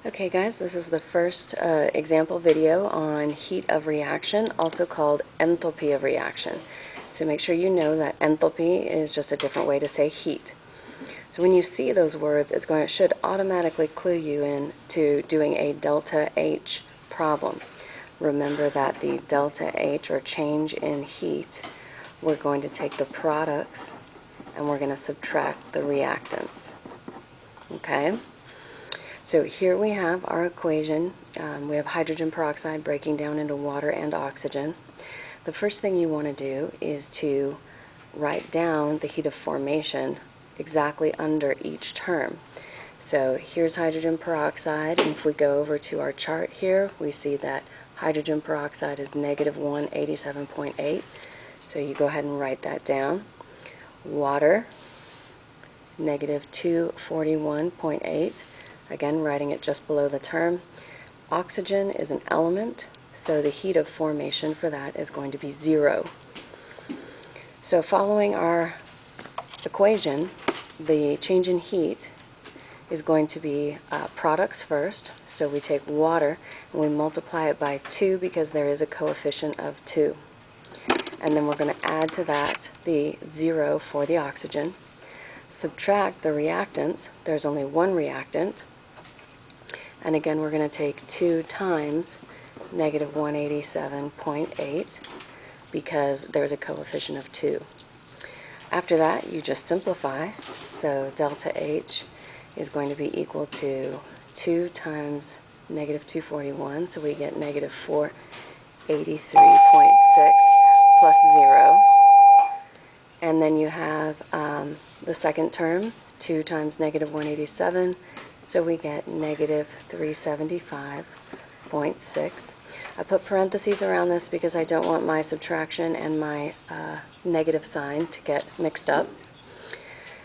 Okay guys, this is the first example video on heat of reaction, also called enthalpy of reaction. So make sure you know that enthalpy is just a different way to say heat. So when you see those words, it should automatically clue you in to doing a delta H problem. Remember that the delta H, or change in heat, we're going to take the products and we're going to subtract the reactants. Okay? So here we have our equation. We have hydrogen peroxide breaking down into water and oxygen. The first thing you want to do is to write down the heat of formation exactly under each term. So here's hydrogen peroxide, and if we go over to our chart here, we see that hydrogen peroxide is negative 187.8. So you go ahead and write that down. Water, negative 241.8. Again, writing it just below the term. Oxygen is an element, so the heat of formation for that is going to be 0. So following our equation, the change in heat is going to be products first. So we take water and we multiply it by 2 because there is a coefficient of 2. And then we're going to add to that the 0 for the oxygen. Subtract the reactants. There's only one reactant. And again, we're going to take 2 times negative 187.8 because there's a coefficient of 2. After that, you just simplify. So delta H is going to be equal to 2 times negative 241. So we get negative 483.6 plus 0. And then you have the second term, 2 times negative 187. So we get negative 375.6. I put parentheses around this because I don't want my subtraction and my negative sign to get mixed up.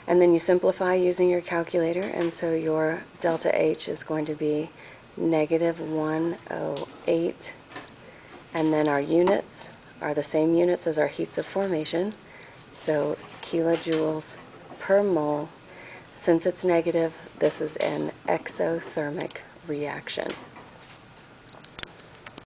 And then you simplify using your calculator, and so your delta H is going to be negative 108. And then our units are the same units as our heats of formation, so kilojoules per mole. Since it's negative, this is an exothermic reaction.